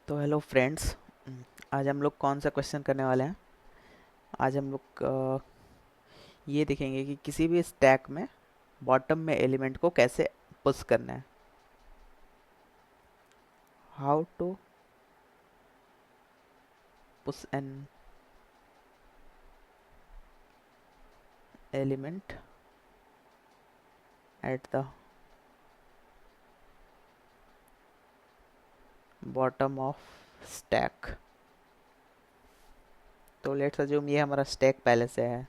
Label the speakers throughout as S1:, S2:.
S1: तो hello friends. आज हम लोग कौन सा क्वेश्चन करने वाले हैं। आज हम लोग ये देखेंगे कि किसी भी स्टैक में बॉटम में एलिमेंट को कैसे पुश करना है। How to push an element at the bottom of stack. तो लेट्स अज्यूम ये हमारा स्टैक पहले से है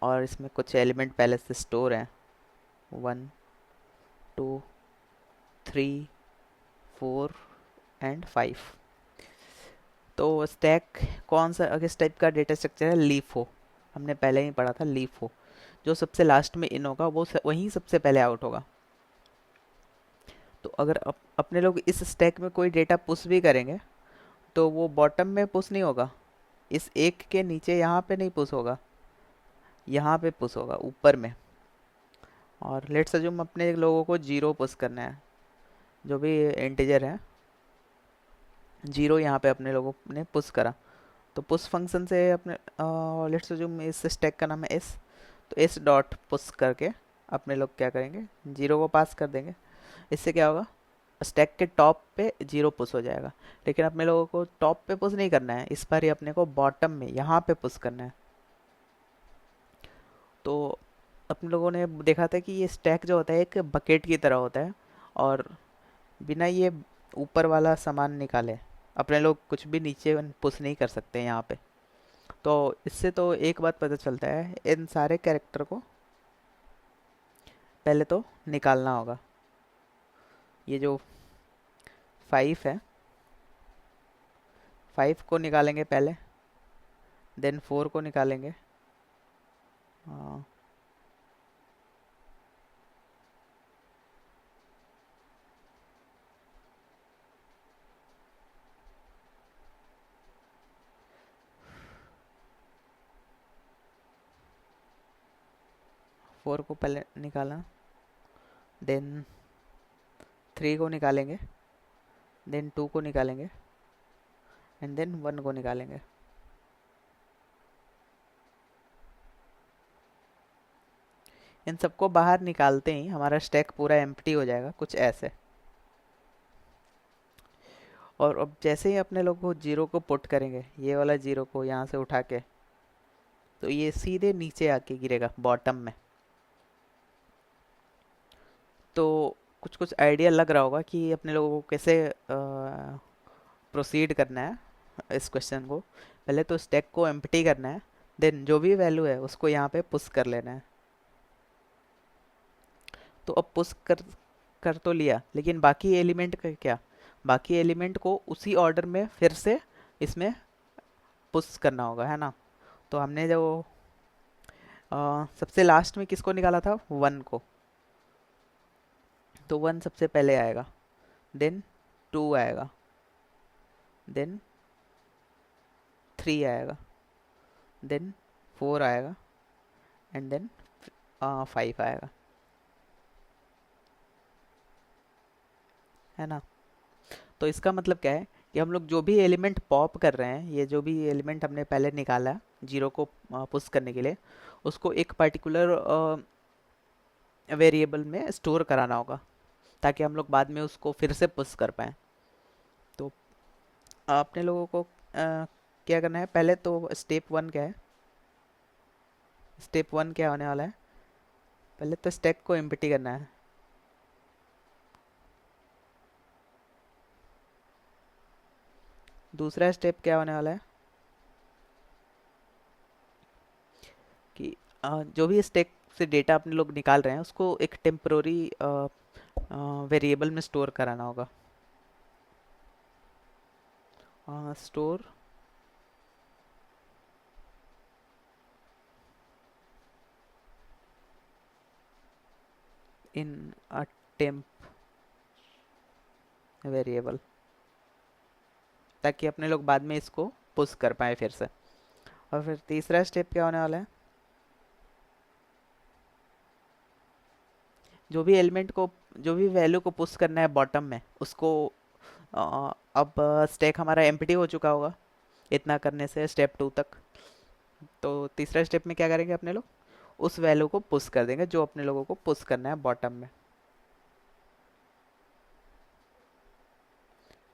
S1: और इसमें कुछ एलिमेंट पहले से स्टोर हैं। 1 2 3 4 एंड 5। तो स्टैक कौन सा किस टाइप का डेटा स्ट्रक्चर है? लीफ हो। हमने पहले ही पढ़ा था लीफ हो। जो सबसे लास्ट में इन होगा वो वहीं सबसे पहले आउट होगा। तो अगर अपने लोग इस स्टैक में कोई डेटा पुश भी करेंगे तो वो बॉटम में पुश नहीं होगा। इस एक के नीचे यहाँ पे नहीं पुश होगा, यहाँ पे पुश होगा ऊपर में। और लेट्स अज्यूम अपने लोगों को जीरो पुश करना है, जो भी इंटीजर है जीरो यहाँ पे अपने लोगों ने पुश करा। तो पुश फंक्शन से अपने लेट्स अज्यूम इस स्टैक का नाम है एस। तो एस डॉट पुश करके अपने लोग क्या करेंगे, जीरो को पास कर देंगे। इससे क्या होगा, स्टैक के टॉप पे जीरो पुश हो जाएगा। लेकिन अपने लोगों को टॉप पे पुश नहीं करना है, इस बार ही अपने को बॉटम में यहाँ पे पुश करना है। तो अपने लोगों ने देखा था कि ये स्टैक जो होता है एक बकेट की तरह होता है, और बिना ये ऊपर वाला सामान निकाले अपने लोग कुछ भी नीचे पुश नहीं कर सकते यहाँ पे। तो इससे तो एक बात पता चलता है, इन सारे कैरेक्टर को पहले तो निकालना होगा। ये जो 5 है, 5 को निकालेंगे पहले, देन 4 को निकालेंगे। 4 को पहले निकाला, देन 3 को निकालेंगे, देन 2 को निकालेंगे, एंड देन 1 को निकालेंगे। इन सबको बाहर निकालते ही हमारा स्टैक पूरा एम्प्टी हो जाएगा, कुछ ऐसे। और अब जैसे ही अपने लोग को जीरो को पुट करेंगे, ये वाला जीरो को यहाँ से उठा के, तो ये सीधे नीचे आके गिरेगा बॉटम में। तो कुछ कुछ आइडिया लग रहा होगा कि अपने लोगों को कैसे प्रोसीड करना है इस क्वेश्चन को। पहले तो स्टैक को एम्प्टी करना है, देन जो भी वैल्यू है उसको यहाँ पे पुश कर लेना है। तो अब पुश कर कर तो लिया, लेकिन बाकी एलिमेंट का क्या? बाकी एलिमेंट को उसी ऑर्डर में फिर से इसमें पुश करना होगा, है ना। तो हमने जो सबसे लास्ट में किसको निकाला था? 1 को। तो 1 सबसे पहले आएगा, देन 2 आएगा, देन 3 आएगा, देन 4 आएगा, एंड देन 5 आएगा, है ना। तो इसका मतलब क्या है कि हम लोग जो भी एलिमेंट पॉप कर रहे हैं, ये जो भी एलिमेंट हमने पहले निकाला है जीरो को पुश करने के लिए, उसको एक पर्टिकुलर वेरिएबल में स्टोर कराना होगा, ताकि हम लोग बाद में उसको फिर से पुश कर पाएँ। तो अपने लोगों को क्या करना है, पहले तो स्टेप 1 क्या है? स्टेप 1 क्या होने वाला है? पहले तो स्टैक को एम्प्टी करना है। दूसरा स्टेप क्या होने वाला है कि जो भी स्टैक से डेटा अपने लोग निकाल रहे हैं उसको एक टेम्पररी वेरिएबल में स्टोर कराना होगा। Store in a temp variable, ताकि अपने लोग बाद में इसको पुश कर पाए फिर से। और फिर तीसरा स्टेप क्या होने वाला है, जो भी एलिमेंट को, जो भी वैल्यू को पुश करना है बॉटम में, उसको अब स्टैक हमारा एम्प्टी हो चुका होगा इतना करने से स्टेप 2 तक। तो तीसरा स्टेप में क्या करेंगे अपने लोग, उस वैल्यू को पुश कर देंगे जो अपने लोगों को पुश करना है बॉटम में।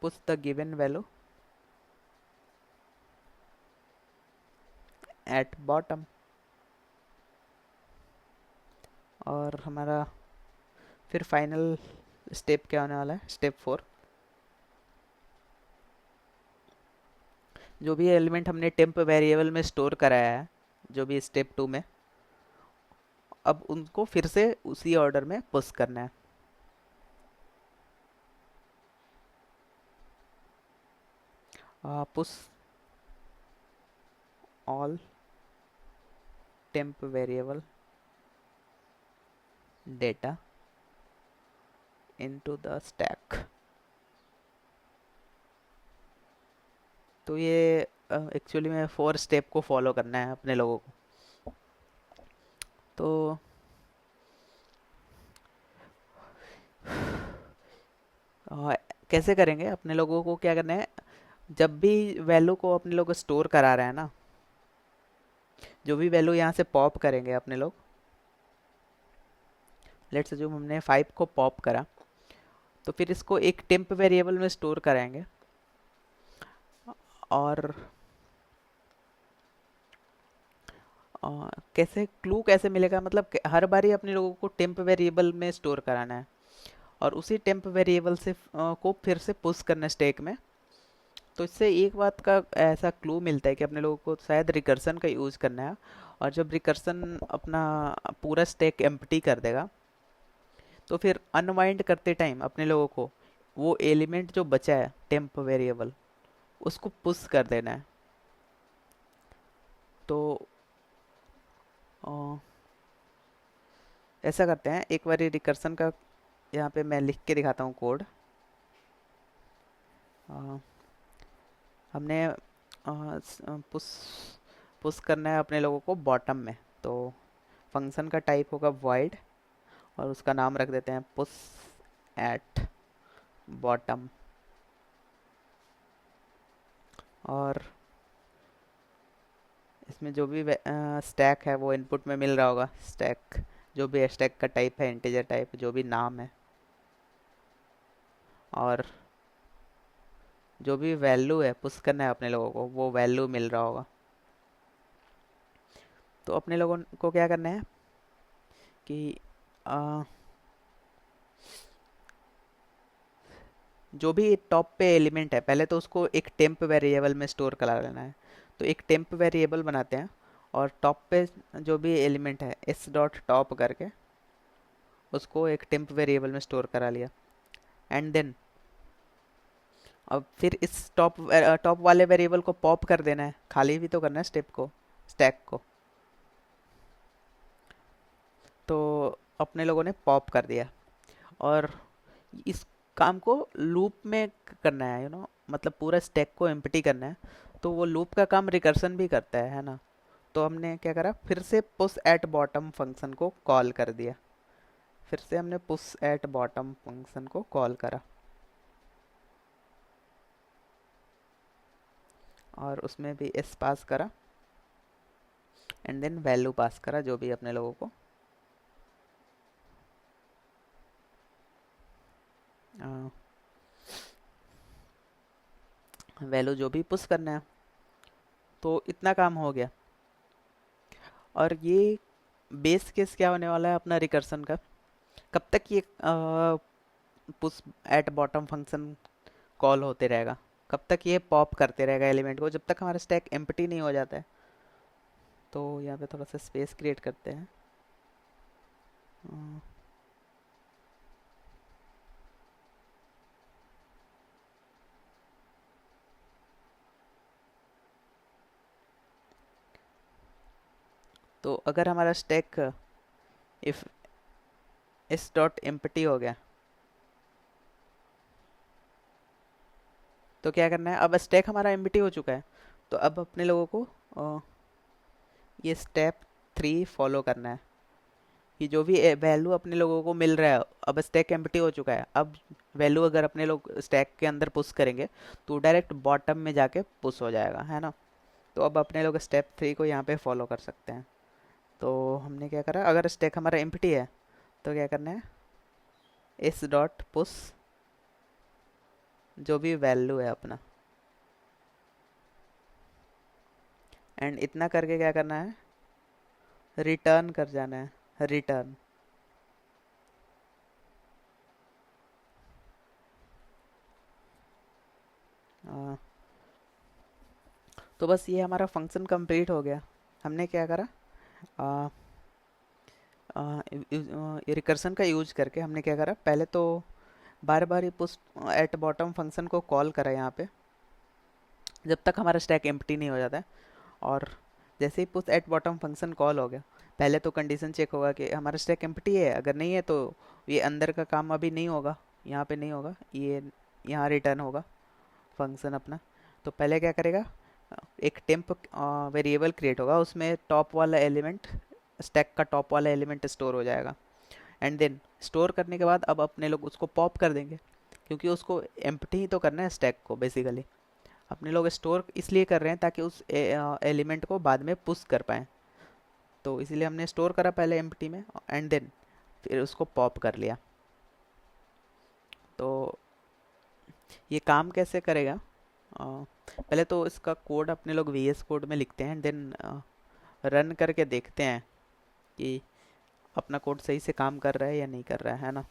S1: Push the given value at bottom. और हमारा फिर फाइनल स्टेप क्या होने वाला है, स्टेप 4। जो भी एलिमेंट हमने टेम्प वेरिएबल में स्टोर कराया है, जो भी स्टेप 2 में, अब उनको फिर से उसी ऑर्डर में पुश करना है। Push all temp variable data into the stack. तो ये एक्चुअली में 4 स्टेप को फॉलो करना है अपने लोगों को। तो कैसे करेंगे, अपने लोगों को क्या करना है, जब भी वैल्यू को अपने लोग स्टोर करा रहे हैं ना, जो भी वैल्यू यहाँ से पॉप करेंगे अपने लोग, लेट्स से जो हमने 5 को पॉप करा, तो फिर इसको एक टेम्प वेरिएबल में स्टोर कराएंगे। और कैसे क्लू कैसे मिलेगा, मतलब हर बारी अपने लोगों को टेम्प वेरिएबल में स्टोर कराना है और उसी टेम्प वेरिएबल से को फिर से पुश करना है स्टैक में। तो इससे एक बात का ऐसा क्लू मिलता है कि अपने लोगों को शायद रिकर्सन का यूज़ करना है। और जब रिकर्सन अपना पूरा स्टैक एम्प्टी कर देगा, तो फिर अनवाइंड करते टाइम अपने लोगों को वो एलिमेंट जो बचा है टेम्प वेरिएबल, उसको पुश कर देना है। तो अ, ऐसा करते हैं, एक बार रिकर्सन का यहाँ पे मैं लिख के दिखाता हूँ कोड। हमने पुश पुश करना है अपने लोगों को बॉटम में। तो फंक्शन का टाइप होगा void और उसका नाम रख देते हैं पुश एट बॉटम। और इसमें जो भी स्टैक है वो इनपुट में मिल रहा होगा, स्टैक जो भी स्टैक का टाइप है, इंटीजर टाइप, जो भी नाम है, और जो भी वैल्यू है पुश करना है अपने लोगों को, वो वैल्यू मिल रहा होगा। तो अपने लोगों को क्या करना है कि आ, जो भी टॉप पे एलिमेंट है पहले तो उसको एक टेम्प वेरिएबल में स्टोर करा लेना है। तो एक टेम्प वेरिएबल बनाते हैं और टॉप पे जो भी एलिमेंट है एस डॉट टॉप करके उसको एक टेम्प वेरिएबल में स्टोर करा लिया। एंड देन अब फिर इस टॉप वाले वेरिएबल को पॉप कर देना है, खाली भी तो करना है स्टेप को, स्टैक को। तो अपने लोगों ने पॉप कर दिया और इस काम को लूप में करना है, मतलब पूरा स्टैक को एम्प्टी करना है। तो वो लूप का काम रिकर्सन भी करता है ना। तो हमने क्या करा, फिर से पुश एट बॉटम फंक्शन को कॉल कर दिया। फिर से हमने पुश एट बॉटम फंक्शन को कॉल करा और उसमें भी एस पास करा एंड देन वैल्यू पास करा जो भी अपने लोगों को वैल्यू जो भी पुश करना है। तो इतना काम हो गया। और ये बेस केस क्या होने वाला है अपना रिकर्सन का, कब तक ये push at bottom function call होते रहेगा, कब तक ये पॉप करते रहेगा एलिमेंट को, जब तक हमारा स्टैक एम्प्टी नहीं हो जाता है। तो यहाँ पे थोड़ा सा स्पेस क्रिएट करते हैं। अ, तो अगर हमारा stack if S dot empty हो गया, तो क्या करना है, अब स्टैक हमारा एम्प्टी हो चुका है। तो अब अपने लोगों को ये स्टेप 3 फॉलो करना है। कि जो भी वैल्यू अपने लोगों को मिल रहा है, अब स्टैक एम्प्टी हो चुका है, अब वैल्यू अगर अपने लोग स्टैक के अंदर पुश करेंगे तो डायरेक्ट बॉटम में जाके पुश हो जाएगा, है ना। तो अब अपने लोग स्टेप 3 को यहाँ पे फॉलो कर सकते हैं। तो हमने क्या करा, अगर स्टैक हमारा एम्प्टी है तो क्या करना है, इस डॉट पुश जो भी वैल्यू है अपना, एंड इतना करके क्या करना है, रिटर्न कर जाना है, रिटर्न। तो बस ये हमारा फंक्शन कंप्लीट हो गया। हमने क्या करा, रिकर्सन का यूज करके हमने क्या करा, पहले तो बार बार ही पुश एट बॉटम फंक्शन को कॉल करा यहाँ पे जब तक हमारा स्टैक एम्प्टी नहीं हो जाता है। और जैसे ही push at bottom function call हो गया, पहले तो कंडीशन चेक होगा कि हमारा स्टैक एम्प्टी है, अगर नहीं है तो ये अंदर का काम अभी नहीं होगा, यहाँ पे नहीं होगा, ये यहाँ रिटर्न होगा फंक्शन अपना। तो पहले क्या करेगा, एक टेम्प वेरिएबल क्रिएट होगा, उसमें टॉप वाला एलिमेंट, स्टैक का टॉप वाला एलिमेंट स्टोर हो जाएगा। एंड देन स्टोर करने के बाद अब अपने लोग उसको पॉप कर देंगे, क्योंकि उसको एम्प्टी ही तो करना है स्टैक को बेसिकली। अपने लोग स्टोर इसलिए कर रहे हैं ताकि उस एलिमेंट को बाद में पुश कर पाएँ, तो इसीलिए हमने स्टोर करा पहले एम्प्टी में, एंड देन फिर उसको पॉप कर लिया। तो ये काम कैसे करेगा, पहले तो इसका कोड अपने लोग वी एस कोड में लिखते हैं, देन रन करके देखते हैं कि अपना कोड सही से काम कर रहा है या नहीं कर रहा है ना।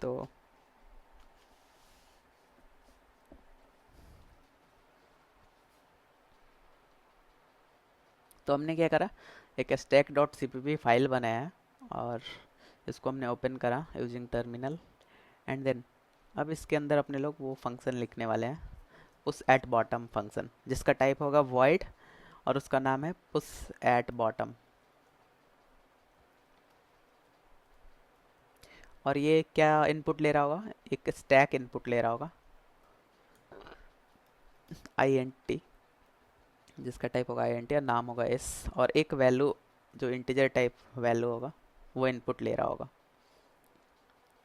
S1: तो हमने क्या करा, एक stack dot C P P file बनाया है और इसको हमने ओपन करा यूजिंग टर्मिनल। एंड देन अब इसके अंदर अपने लोग वो फंक्शन लिखने वाले हैं, पुश एट बॉटम फंक्शन, जिसका टाइप होगा वॉइड और उसका नाम है पुश एट बॉटम। और ये क्या इनपुट ले रहा होगा, एक स्टैक इनपुट ले रहा होगा आई एन टी, जिसका टाइप होगा आई एन टी और नाम होगा एस, और एक वैल्यू जो इंटीजर टाइप वैल्यू होगा वो इनपुट ले रहा होगा।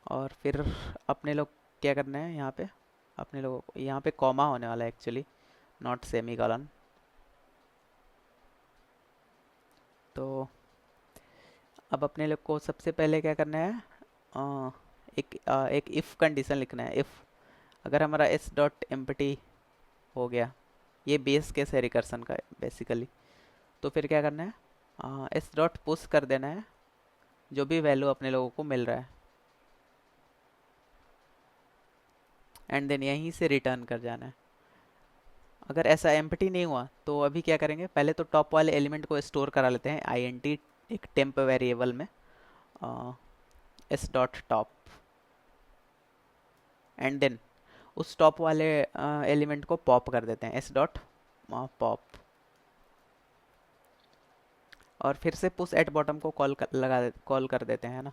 S1: और फिर अपने लोग क्या करना है, यहाँ पे अपने लोगों को यहाँ पे कॉमा होने वाला है एक्चुअली, नॉट सेमी कॉलन। तो अब अपने लोग को सबसे पहले क्या करना है, एक इफ़ कंडीशन लिखना है। इफ़ अगर हमारा एस डॉट एम्प्टी हो गया, ये बेस केस है रिकर्सन का बेसिकली, तो फिर क्या करना है, एस डॉट पुश कर देना है जो भी वैल्यू अपने लोगों को मिल रहा है, एंड देन यहीं से रिटर्न कर जाना है। अगर ऐसा एम्प्टी नहीं हुआ तो अभी क्या करेंगे, पहले तो टॉप वाले एलिमेंट को स्टोर करा लेते हैं आई एन टी एक टेम्प वेरिएबल में, S dot top, and then उस टॉप वाले एलिमेंट को पॉप कर देते हैं, एस डॉट पॉप। और फिर से पुश एट बॉटम को कॉल कर देते हैं ना,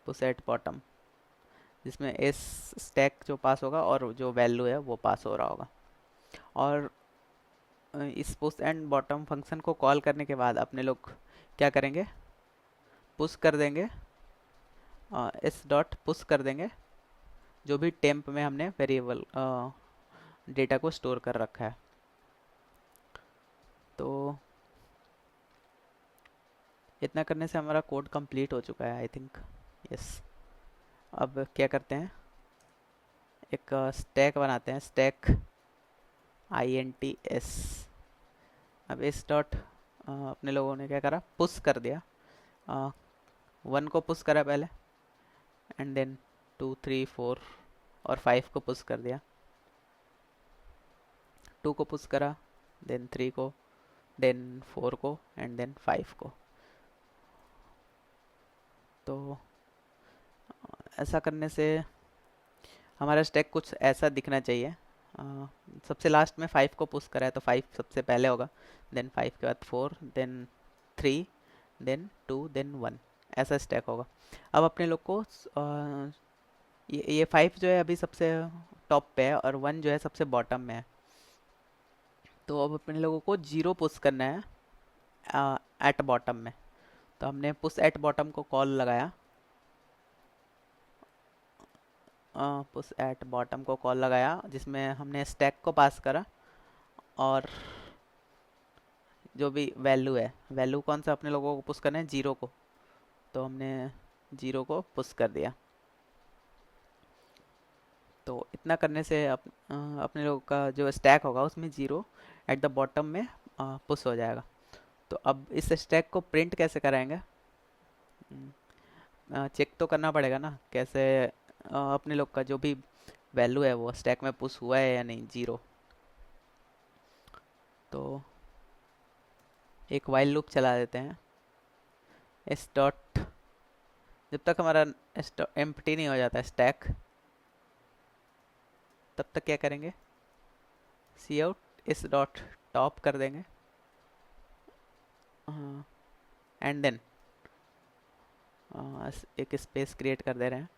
S1: पुश एट बॉटम, जिसमें एस स्टैक जो पास होगा और जो वैल्यू है वो पास हो रहा होगा। और इस पुश एंड बॉटम फंक्शन को कॉल करने के बाद अपने लोग क्या करेंगे, पुश कर देंगे, एस डॉट पुश कर देंगे जो भी टेम्प में हमने वेरिएबल डेटा को स्टोर कर रखा है। तो इतना करने से हमारा कोड कंप्लीट हो चुका है आई थिंक, यस। अब क्या करते हैं, एक स्टैक बनाते हैं, stack I N T S. अब इस डॉट अपने लोगों ने क्या करा, पुश कर दिया, 1 को पुश करा पहले, एंड देन 2 3 4 और 5 को पुश कर दिया, 2 को पुश करा, देन 3 को, देन 4 को, एंड देन 5 को। तो ऐसा करने से हमारा स्टैक कुछ ऐसा दिखना चाहिए। सबसे लास्ट में 5 को पुश करा है तो 5 सबसे पहले होगा, देन 5 के बाद 4, देन 3, देन 2, देन 1, ऐसा स्टैक होगा। अब अपने लोग को ये 5 जो है अभी सबसे टॉप पे है और 1 जो है सबसे बॉटम में है, तो अब अपने लोगों को 0 पुश करना है एट बॉटम में। तो हमने पुश एट बॉटम को कॉल लगाया, पुश एट बॉटम को कॉल लगाया जिसमें हमने स्टैक को पास करा, और जो भी वैल्यू है, वैल्यू कौन सा अपने लोगों को पुश करना है, 0 को, तो हमने 0 को पुश कर दिया। तो इतना करने से अपने लोगों का जो स्टैक होगा उसमें 0 एट द बॉटम में पुश हो जाएगा। तो अब इस स्टैक को प्रिंट कैसे कराएंगे, चेक तो करना पड़ेगा ना कैसे अपने लोग का जो भी वैल्यू है वो स्टैक में पुश हुआ है या नहीं, 0। तो एक वाइल लूप चला देते हैं, इस डॉट, जब तक हमारा एम्प्टी नहीं हो जाता स्टैक, तब तक क्या करेंगे, सी आउट इस डॉट टॉप कर देंगे, एंड देन एक स्पेस क्रिएट कर दे रहे हैं,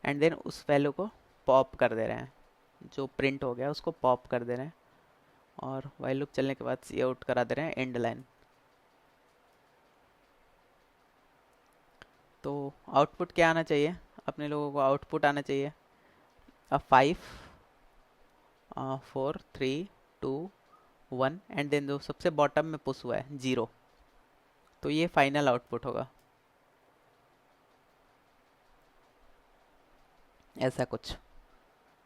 S1: एंड देन उस वैल्यू को पॉप कर दे रहे हैं, जो प्रिंट हो गया उसको पॉप कर दे रहे हैं, और वाइल लूप चलने के बाद सी आउट करा दे रहे हैं एंड लाइन। तो आउटपुट क्या आना चाहिए, अपने लोगों को आउटपुट आना चाहिए 5 4 3 2 1, एंड देन जो सबसे बॉटम में पुश हुआ है 0, तो ये फाइनल आउटपुट होगा, ऐसा कुछ।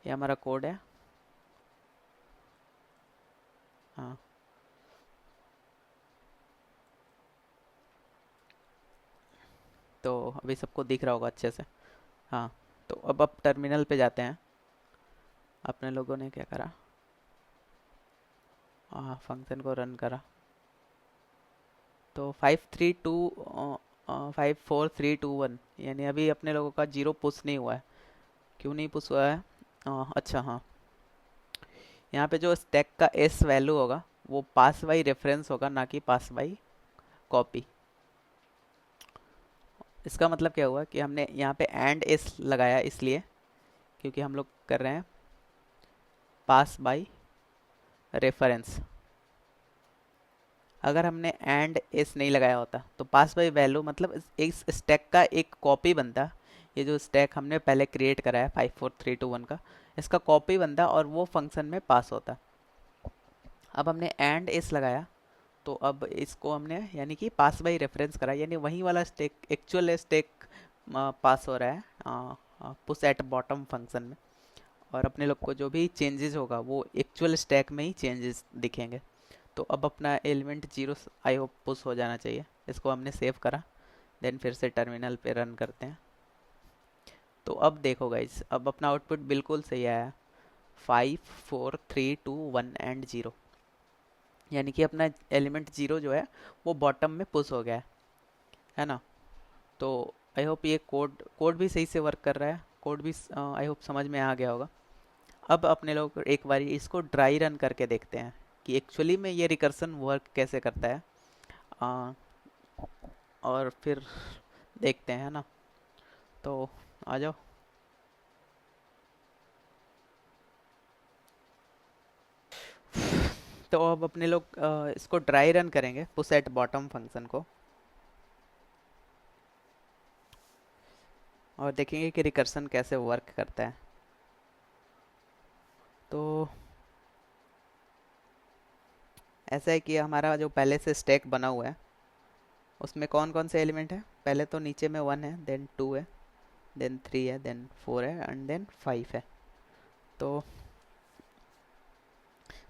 S1: ये हमारा कोड है, हाँ। तो अभी सबको दिख रहा होगा अच्छे से, हाँ। तो अब टर्मिनल पे जाते हैं, अपने लोगों ने क्या करा, फंक्शन को रन करा, तो 5 4 3 2 1, यानी अभी अपने लोगों का 0 पुश नहीं हुआ है। क्यों नहीं पुश हुआ है, अच्छा हाँ, यहाँ पे जो स्टैक का एस वैल्यू होगा वो पास बाई रेफरेंस होगा, ना कि पास बाई कॉपी। इसका मतलब क्या हुआ कि हमने यहाँ पे एंड एस लगाया इसलिए क्योंकि हम लोग कर रहे हैं पास बाई रेफरेंस। अगर हमने एंड एस नहीं लगाया होता तो पास बाई वैल्यू मतलब इस स्टैक का एक कॉपी बनता, ये जो स्टैक हमने पहले क्रिएट करा है 5 4 3 2 1 का, इसका कॉपी बनता और वो फंक्शन में पास होता। अब हमने एंड एस लगाया तो अब इसको हमने यानी कि पास बाई रेफरेंस करा, यानी वही वाला स्टैक एक्चुअल स्टैक पास हो रहा है पुश एट बॉटम फंक्शन में, और अपने लोग को जो भी चेंजेस होगा वो एक्चुअल स्टैक में ही चेंजेस दिखेंगे। तो अब अपना एलिमेंट 0 आई होप पुश हो जाना चाहिए। इसको हमने सेव करा, देन फिर से टर्मिनल पे रन करते हैं। तो अब देखो गाइस, अब अपना आउटपुट बिल्कुल सही आया, 5 4 3 2 1 एंड 0, यानी कि अपना एलिमेंट 0 जो है वो बॉटम में पुश हो गया है ना। तो आई होप ये कोड भी सही से वर्क कर रहा है, कोड भी आई होप समझ में आ गया होगा। अब अपने लोग एक बार इसको ड्राई रन करके देखते हैं कि एक्चुअली में ये रिकर्सन वर्क कैसे करता है, और फिर देखते हैं ना। तो आ जाओ। तो अब अपने लोग इसको ड्राई रन करेंगे पुश एट बॉटम फंक्शन को, और देखेंगे कि रिकर्सन कैसे वर्क करता है। तो ऐसा है कि हमारा जो पहले से स्टैक बना हुआ है उसमें कौन कौन से एलिमेंट है, पहले तो नीचे में 1 है, देन 2 है, देन 3 है, देन 4 है, एंड देन 5 है। तो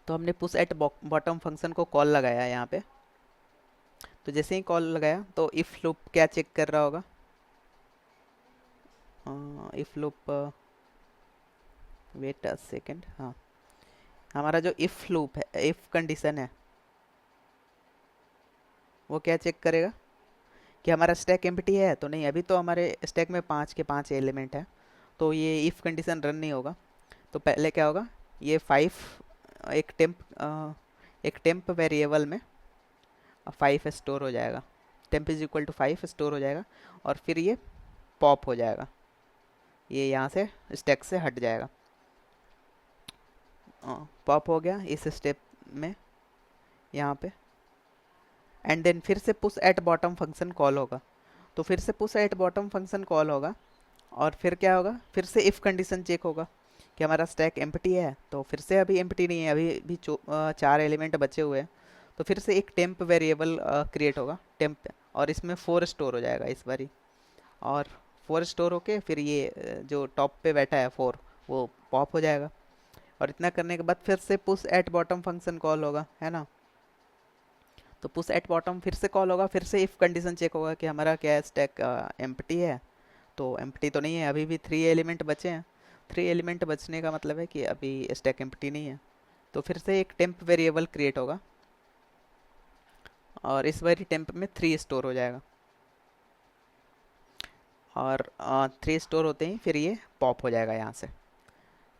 S1: हमने पुश एट बॉटम फंक्शन को कॉल लगाया यहाँ पे। तो जैसे ही कॉल लगाया तो इफ़ लूप क्या चेक कर रहा होगा, if loop, wait a second, हाँ, हमारा जो इफ़ लूप है, इफ़ कंडीशन है, वो क्या चेक करेगा कि हमारा स्टैक एम्प्टी है तो नहीं। अभी तो हमारे स्टैक में 5 के 5 एलिमेंट है, तो ये इफ़ कंडीशन रन नहीं होगा। तो पहले क्या होगा, ये 5 एक टेम्प वेरिएबल में 5 स्टोर हो जाएगा, temp is equal to 5 store हो जाएगा, और फिर ये पॉप हो जाएगा, ये यहाँ से स्टैक से हट जाएगा। पॉप हो गया इस स्टेप में यहाँ पे, एंड देन फिर से push at bottom function call होगा। तो फिर से push at bottom function call होगा और फिर क्या होगा, फिर से इफ़ कंडीशन चेक होगा कि हमारा स्टैक एम्प्टी है। तो फिर से अभी एम्प्टी नहीं है, अभी भी 4 एलिमेंट बचे हुए हैं। तो फिर से एक टेम्प वेरिएबल क्रिएट होगा टेम्प, और इसमें 4 स्टोर हो जाएगा इस बारी। और 4 स्टोर होके फिर ये जो टॉप पे बैठा है 4, वो पॉप हो जाएगा। और इतना करने के बाद फिर से push at bottom function call होगा, है ना। तो पुश एट बॉटम फिर से कॉल होगा, फिर से इफ़ कंडीशन चेक होगा कि हमारा क्या है, स्टैक एम्प्टी है। तो एम्प्टी तो नहीं है, अभी भी 3 एलिमेंट बचे हैं। 3 एलिमेंट बचने का मतलब है कि अभी स्टैक एम्प्टी नहीं है। तो फिर से एक टेम्प वेरिएबल क्रिएट होगा और इस बारी टेम्प में 3 स्टोर हो जाएगा। और 3 स्टोर होते ही फिर ये पॉप हो जाएगा यहाँ से।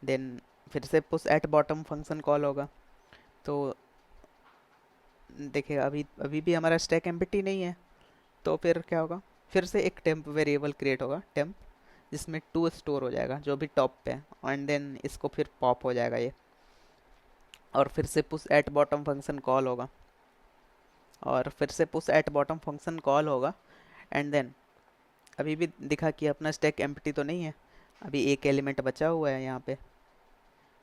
S1: देन फिर से push at bottom function call होगा। तो देखिए अभी अभी भी हमारा स्टैक एम्प्टी नहीं है। तो फिर क्या होगा, फिर से एक टेम्प वेरिएबल क्रिएट होगा टेम्प, जिसमें 2 स्टोर हो जाएगा जो भी टॉप पे है। एंड देन इसको फिर पॉप हो जाएगा ये। और फिर से push at bottom function call होगा और फिर से push at bottom function call होगा। एंड देन अभी भी दिखा कि अपना स्टैक एम्प्टी तो नहीं है, अभी एक एलिमेंट बचा हुआ है यहाँ पे।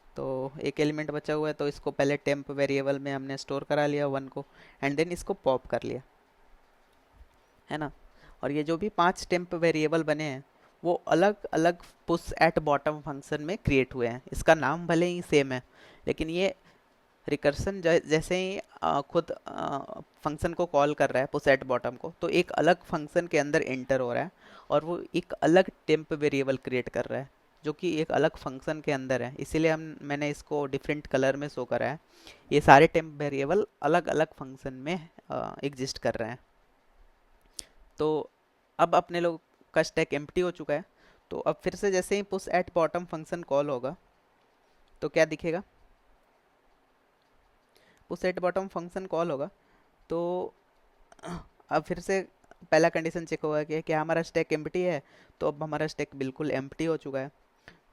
S1: तो एक एलिमेंट बचा हुआ है तो इसको पहले टेम्प वेरिएबल में हमने स्टोर करा लिया 1 को, एंड देन इसको पॉप कर लिया, है ना। और ये जो भी 5 टेम्प वेरिएबल बने हैं वो अलग अलग पुश एट बॉटम फंक्शन में क्रिएट हुए हैं। इसका नाम भले ही सेम है, लेकिन ये रिकर्सन जैसे ही खुद फंक्शन को कॉल कर रहा है पुश एट बॉटम को, तो एक अलग फंक्शन के अंदर एंटर हो रहा है और वो एक अलग टेम्प वेरिएबल क्रिएट कर रहा है जो कि एक अलग फंक्शन के अंदर है। इसीलिए मैंने इसको डिफरेंट कलर में शो करा है। ये सारे टेम्प वेरिएबल अलग अलग फंक्शन में एग्जिस्ट कर रहे हैं। तो अब अपने लोग का स्टैक एम्प्टी हो चुका है। तो अब फिर से जैसे ही push at bottom function call होगा तो क्या दिखेगा, push at bottom function call होगा तो अब फिर से पहला कंडीशन चेक होगा कि क्या हमारा स्टैक एम्प्टी है। तो अब हमारा स्टैक बिल्कुल एम्प्टी हो चुका है।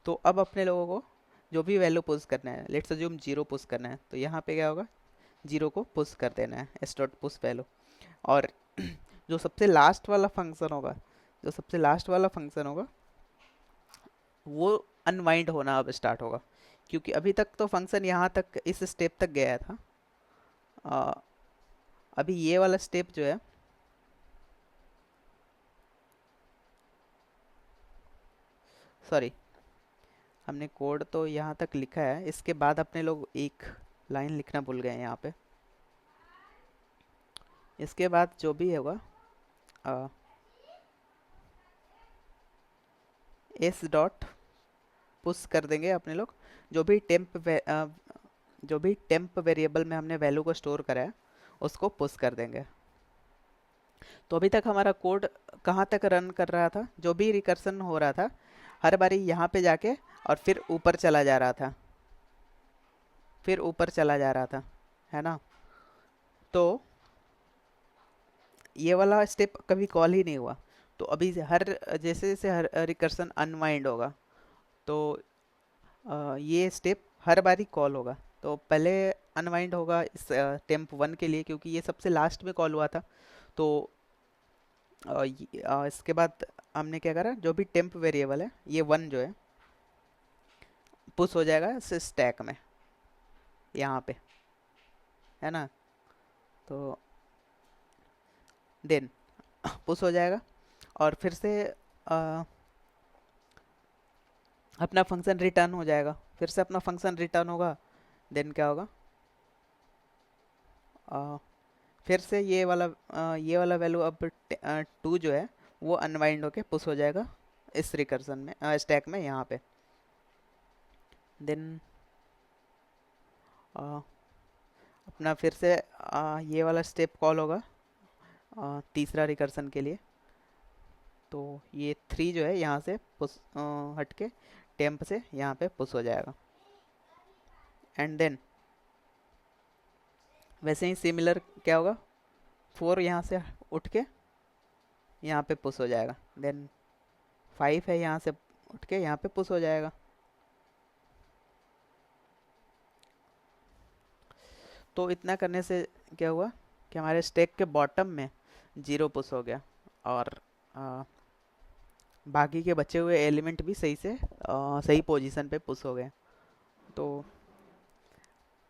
S1: तो अब अपने लोगों को जो भी वैल्यू पुश करना है, लेट्स अज्यूम 0 पुश करना है, तो यहाँ पे क्या होगा, 0 को पुश कर देना है, एस डॉट पुश वैल्यू। और जो सबसे लास्ट वाला फंक्शन होगा, जो सबसे लास्ट वाला फंक्शन होगा वो अनवाइंड होना अब स्टार्ट होगा, क्योंकि अभी तक तो फंक्शन यहाँ तक इस स्टेप तक गया था। आ, अभी ये वाला स्टेप जो है, सॉरी हमने कोड तो यहाँ तक लिखा है, इसके बाद अपने लोग एक लाइन लिखना भूल गए हैं यहाँ पे। इसके बाद जो भी होगा एस डॉट पुश कर देंगे अपने लोग, जो भी टेम्प वेरिएबल में हमने वैल्यू को स्टोर करा है उसको पुश कर देंगे। तो अभी तक हमारा कोड कहाँ तक रन कर रहा था, जो भी रिकर्सन हो रहा था हर बारी यहाँ पे जाके और फिर ऊपर चला जा रहा था, फिर ऊपर चला जा रहा था, है ना। तो ये वाला स्टेप कभी कॉल ही नहीं हुआ। तो अभी हर जैसे जैसे हर रिकर्सन अनवाइंड होगा तो ये स्टेप हर बारी कॉल होगा। तो पहले अनवाइंड होगा इस टेम्प 1 के लिए, क्योंकि ये सबसे लास्ट में कॉल हुआ था। तो इसके बाद हमने क्या करा, जो भी टेम्प वेरिएबल है ये 1 जो है पुश हो जाएगा इस स्टैक में यहाँ पे, है ना। तो देन पुश हो जाएगा और फिर से अपना फंक्शन रिटर्न हो जाएगा, फिर से अपना फंक्शन रिटर्न होगा। देन क्या होगा, अ, फिर से ये वाला वैल्यू अब 2 जो है वो अनवाइंड होके पुश हो जाएगा इस रिकर्सन में, स्टैक में यहाँ पे। देन अपना फिर से ये वाला स्टेप कॉल होगा तीसरा रिकर्सन के लिए। तो ये 3 जो है यहाँ से पुश हट के टेम्प से यहाँ पे पुश हो जाएगा। एंड देन वैसे ही सिमिलर क्या होगा, 4 यहाँ से उठ के यहाँ पे पुश हो जाएगा। देन 5 है यहाँ से उठ के यहाँ पे पुश हो जाएगा। तो इतना करने से क्या हुआ कि हमारे स्टैक के बॉटम में 0 पुश हो गया, और बाकी के बचे हुए एलिमेंट भी सही से सही पोजीशन पे पुश हो गए। तो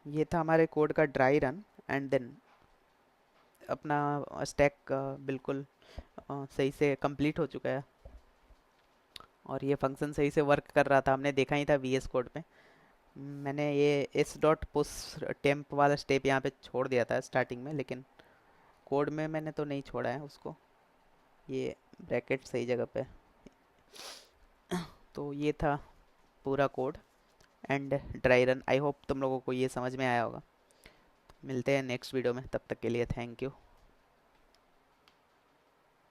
S1: ये था हमारे कोड का ड्राई रन, एंड देन अपना स्टैक बिल्कुल सही से कंप्लीट हो चुका है, और ये फंक्शन सही से वर्क कर रहा था, हमने देखा ही था वीएस कोड पे। मैंने ये एस डॉट पुश टेम्प वाला स्टेप यहाँ पे छोड़ दिया था स्टार्टिंग में, लेकिन कोड में मैंने तो नहीं छोड़ा है उसको, ये ब्रैकेट सही जगह पे। तो ये था पूरा code and dry run. I hope तुम लोगों को ये समझ में आया होगा। मिलते हैं नेक्स्ट वीडियो में, तब तक के लिए थैंक यू।